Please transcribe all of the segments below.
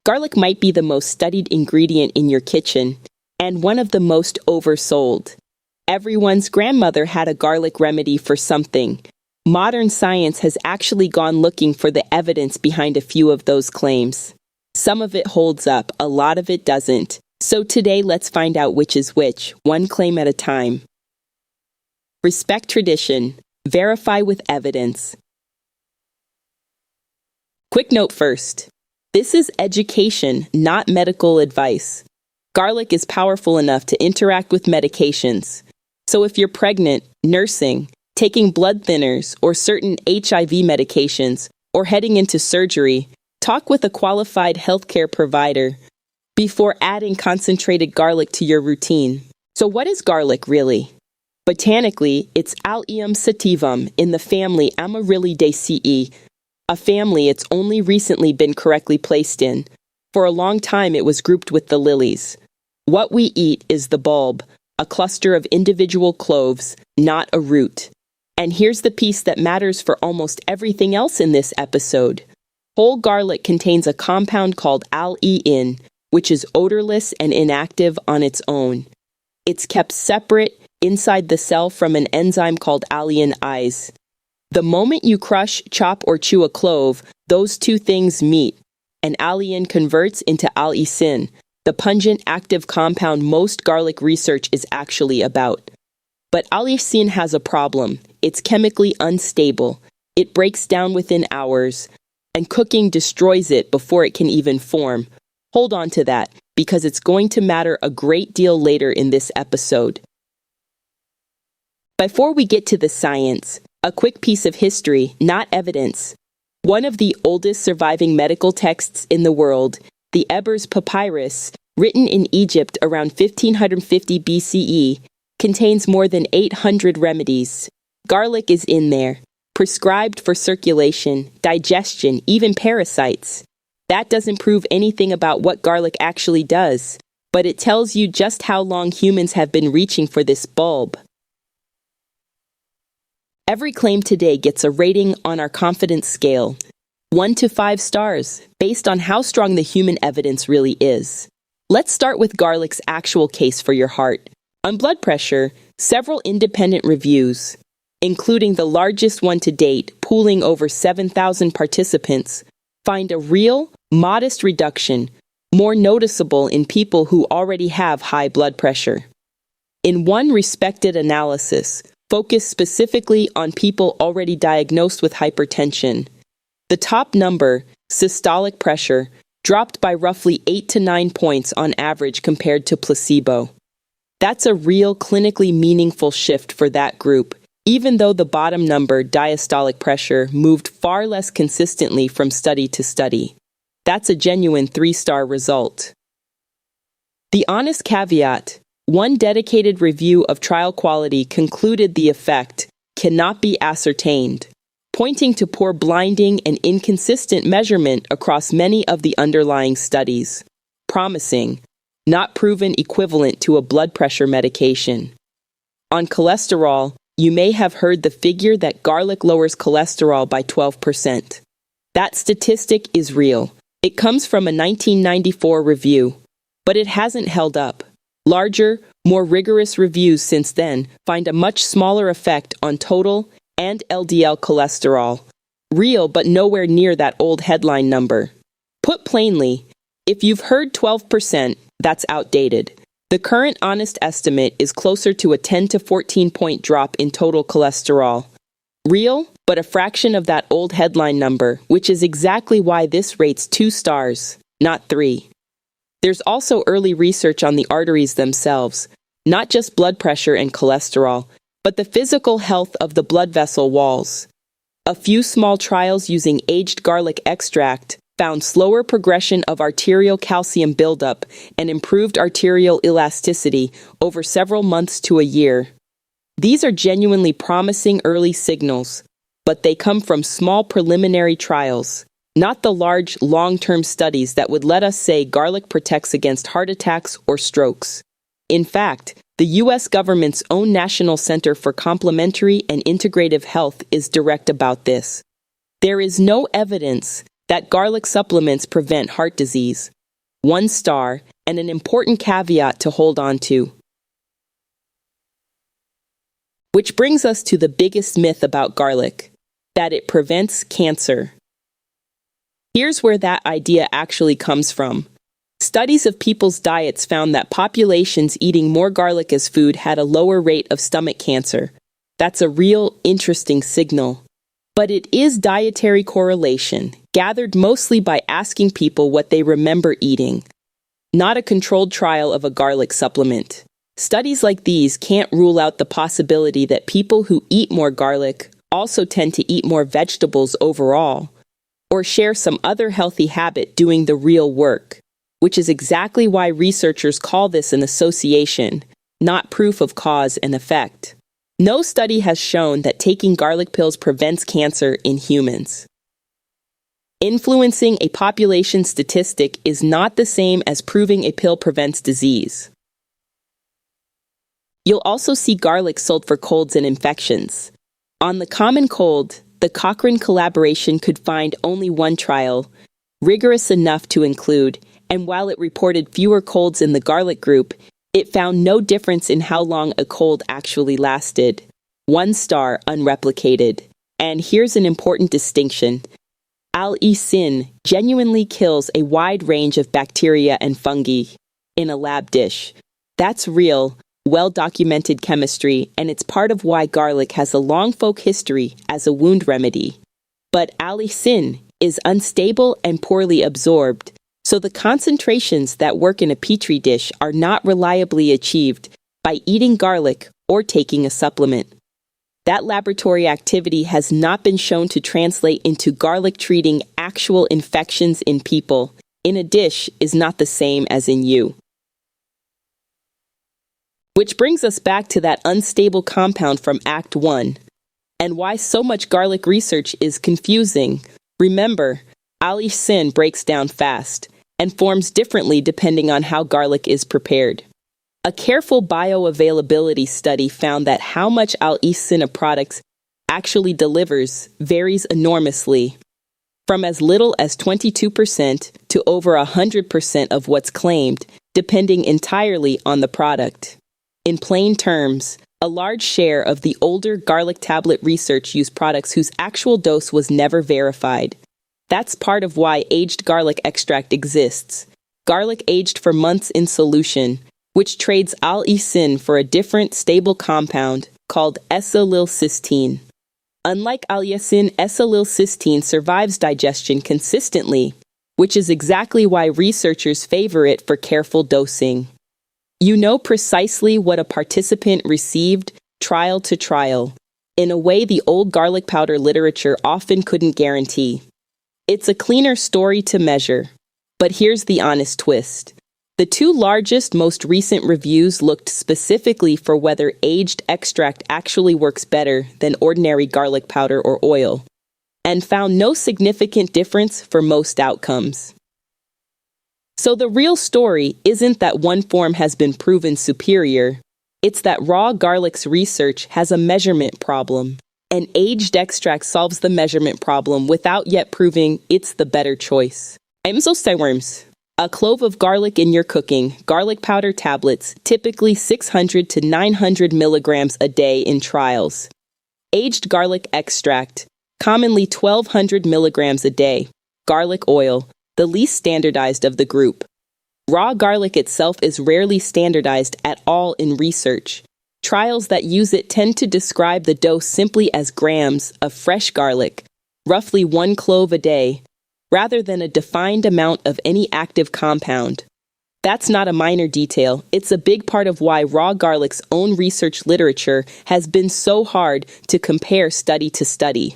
Garlic might be the most studied ingredient in your kitchen and one of the most oversold. Everyone's grandmother had a garlic remedy for something. Modern science has actually gone looking for the evidence behind a few of those claims. Some of it holds up, a lot of it doesn't. So today let's find out which is which, one claim at a time. Respect tradition. Verify with evidence. Quick note first. This is education, not medical advice. Garlic is powerful enough to interact with medications. So if you're pregnant, nursing, taking blood thinners or certain HIV medications, or heading into surgery, talk with a qualified healthcare provider before adding concentrated garlic to your routine. So what is garlic really? Botanically, it's Allium sativum in the family Amaryllidaceae, a family it's only recently been correctly placed in. For a long time it was grouped with the lilies. What we eat is the bulb, a cluster of individual cloves, not a root. And here's the piece that matters for almost everything else in this episode. Whole garlic contains a compound called alliin, which is odorless and inactive on its own. It's kept separate inside the cell from an enzyme called alliinase. The moment you crush, chop, or chew a clove, those two things meet, and alliin converts into allicin, the pungent active compound most garlic research is actually about. But allicin has a problem. It's chemically unstable. It breaks down within hours, and cooking destroys it before it can even form. Hold on to that, because it's going to matter a great deal later in this episode. Before we get to the science, a quick piece of history, not evidence. One of the oldest surviving medical texts in the world, the Ebers Papyrus, written in Egypt around 1550 BCE, contains more than 800 remedies. Garlic is in there, prescribed for circulation, digestion, even parasites. That doesn't prove anything about what garlic actually does, but it tells you just how long humans have been reaching for this bulb. Every claim today gets a rating on our confidence scale, 1 to 5 stars, based on how strong the human evidence really is. Let's start with garlic's actual case for your heart. On blood pressure, several independent reviews, including the largest one to date, pooling over 7,000 participants, find a real, modest reduction, more noticeable in people who already have high blood pressure. In one respected analysis, focused specifically on people already diagnosed with hypertension, the top number, systolic pressure, dropped by roughly 8 to 9 points on average compared to placebo. That's a real clinically meaningful shift for that group, even though the bottom number, diastolic pressure, moved far less consistently from study to study. That's a genuine 3-star result. The honest caveat: one dedicated review of trial quality concluded the effect cannot be ascertained, pointing to poor blinding and inconsistent measurement across many of the underlying studies. Promising, not proven equivalent to a blood pressure medication. On cholesterol, you may have heard the figure that garlic lowers cholesterol by 12%. That statistic is real. It comes from a 1994 review, but it hasn't held up. Larger, more rigorous reviews since then find a much smaller effect on total and LDL cholesterol. Real, but nowhere near that old headline number. Put plainly, if you've heard 12%, that's outdated. The current honest estimate is closer to a 10 to 14 point drop in total cholesterol. Real, but a fraction of that old headline number, which is exactly why this rates 2 stars, not 3. There's also early research on the arteries themselves, not just blood pressure and cholesterol, but the physical health of the blood vessel walls. A few small trials using aged garlic extract found slower progression of arterial calcium buildup and improved arterial elasticity over several months to a year. These are genuinely promising early signals, but they come from small preliminary trials, not the large, long-term studies that would let us say garlic protects against heart attacks or strokes. In fact, the U.S. government's own National Center for Complementary and Integrative Health is direct about this. There is no evidence that garlic supplements prevent heart disease, 1 star, and an important caveat to hold on to. Which brings us to the biggest myth about garlic, that it prevents cancer. Here's where that idea actually comes from. Studies of people's diets found that populations eating more garlic as food had a lower rate of stomach cancer. That's a real, interesting signal. But it is dietary correlation, gathered mostly by asking people what they remember eating, not a controlled trial of a garlic supplement. Studies like these can't rule out the possibility that people who eat more garlic also tend to eat more vegetables overall, or share some other healthy habit doing the real work, which is exactly why researchers call this an association, not proof of cause and effect. No study has shown that taking garlic pills prevents cancer in humans. Influencing a population statistic is not the same as proving a pill prevents disease. You'll also see garlic sold for colds and infections. On the common cold, the Cochrane collaboration could find only one trial, rigorous enough to include, and while it reported fewer colds in the garlic group, it found no difference in how long a cold actually lasted. 1 star, unreplicated. And here's an important distinction. Allicin genuinely kills a wide range of bacteria and fungi in a lab dish. That's real, well-documented chemistry, and it's part of why garlic has a long folk history as a wound remedy. But allicin is unstable and poorly absorbed, so the concentrations that work in a petri dish are not reliably achieved by eating garlic or taking a supplement. That laboratory activity has not been shown to translate into garlic treating actual infections in people. In a dish is not the same as in you. Which brings us back to that unstable compound from Act 1, and why so much garlic research is confusing. Remember, allicin breaks down fast and forms differently depending on how garlic is prepared. A careful bioavailability study found that how much allicin a product actually delivers varies enormously, from as little as 22% to over 100% of what's claimed, depending entirely on the product. In plain terms, a large share of the older garlic tablet research used products whose actual dose was never verified. That's part of why aged garlic extract exists. Garlic aged for months in solution, which trades allicin for a different stable compound called S-acetylcysteine. Unlike allicin, S-acetylcysteine survives digestion consistently, which is exactly why researchers favor it for careful dosing. You know precisely what a participant received trial to trial, in a way the old garlic powder literature often couldn't guarantee. It's a cleaner story to measure, but here's the honest twist. The 2 largest, most recent reviews looked specifically for whether aged extract actually works better than ordinary garlic powder or oil, and found no significant difference for most outcomes. So the real story isn't that one form has been proven superior, it's that raw garlic's research has a measurement problem, and aged extract solves the measurement problem without yet proving it's the better choice. I'm so worms. A clove of garlic in your cooking, garlic powder tablets, typically 600 to 900 milligrams a day in trials. Aged garlic extract, commonly 1200 milligrams a day. Garlic oil, the least standardized of the group. Raw garlic itself is rarely standardized at all in research. Trials that use it tend to describe the dose simply as grams of fresh garlic, roughly 1 clove a day, rather than a defined amount of any active compound. That's not a minor detail, it's a big part of why raw garlic's own research literature has been so hard to compare study to study.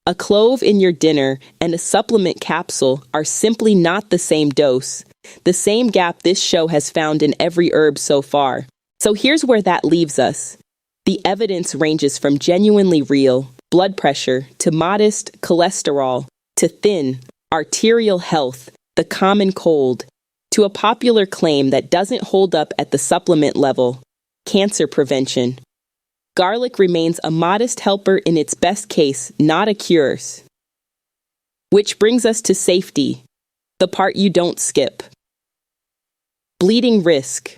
A clove in your dinner and a supplement capsule are simply not the same dose, the same gap this show has found in every herb so far. So here's where that leaves us. The evidence ranges from genuinely real blood pressure to modest cholesterol to thin arterial health, the common cold, to a popular claim that doesn't hold up at the supplement level, cancer prevention. Garlic remains a modest helper in its best case, not a cure. Which brings us to safety, the part you don't skip. Bleeding risk.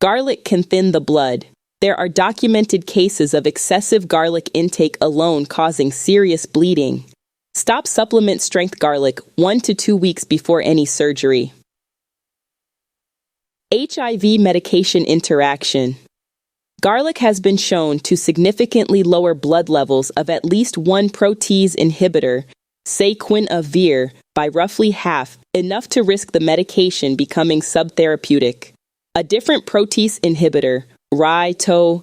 Garlic can thin the blood. There are documented cases of excessive garlic intake alone causing serious bleeding. Stop supplement-strength garlic 1 to 2 weeks before any surgery. HIV medication interaction. Garlic has been shown to significantly lower blood levels of at least one protease inhibitor, say quinavir, by roughly half, enough to risk the medication becoming subtherapeutic. A different protease inhibitor, ritonavir,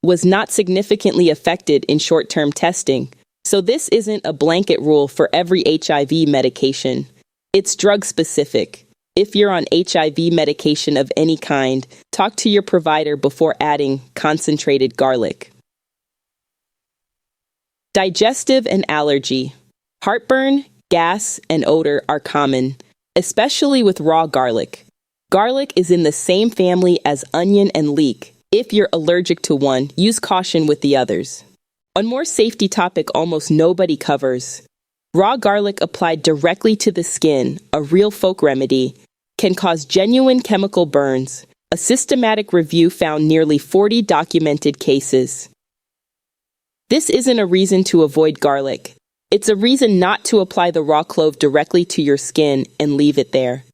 was not significantly affected in short-term testing, so this isn't a blanket rule for every HIV medication. It's drug-specific. If you're on HIV medication of any kind, talk to your provider before adding concentrated garlic. Digestive and allergy. Heartburn, gas, and odor are common, especially with raw garlic. Garlic is in the same family as onion and leek. If you're allergic to one, use caution with the others. A more safety topic almost nobody covers. Raw garlic applied directly to the skin, a real folk remedy, can cause genuine chemical burns. A systematic review found nearly 40 documented cases. This isn't a reason to avoid garlic. It's a reason not to apply the raw clove directly to your skin and leave it there.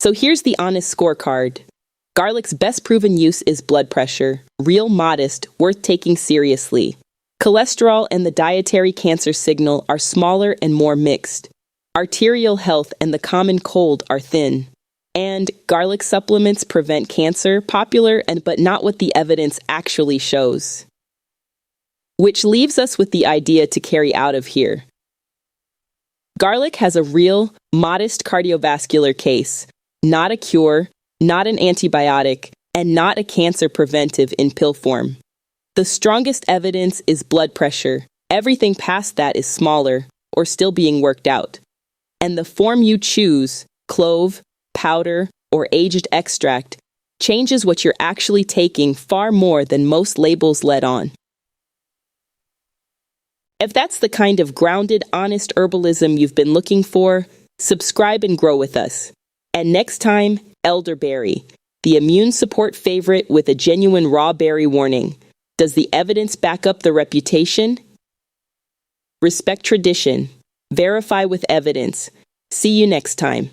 So here's the honest scorecard. Garlic's best proven use is blood pressure, real modest, worth taking seriously. Cholesterol and the dietary cancer signal are smaller and more mixed. Arterial health and the common cold are thin. And garlic supplements prevent cancer, popular but not what the evidence actually shows. Which leaves us with the idea to carry out of here. Garlic has a real, modest cardiovascular case, not a cure, not an antibiotic, and not a cancer preventive in pill form. The strongest evidence is blood pressure. Everything past that is smaller, or still being worked out. And the form you choose, clove, powder, or aged extract, changes what you're actually taking far more than most labels let on. If that's the kind of grounded, honest herbalism you've been looking for, subscribe and grow with us. And next time, elderberry, the immune support favorite with a genuine raw berry warning. Does the evidence back up the reputation? Respect tradition. Verify with evidence. See you next time.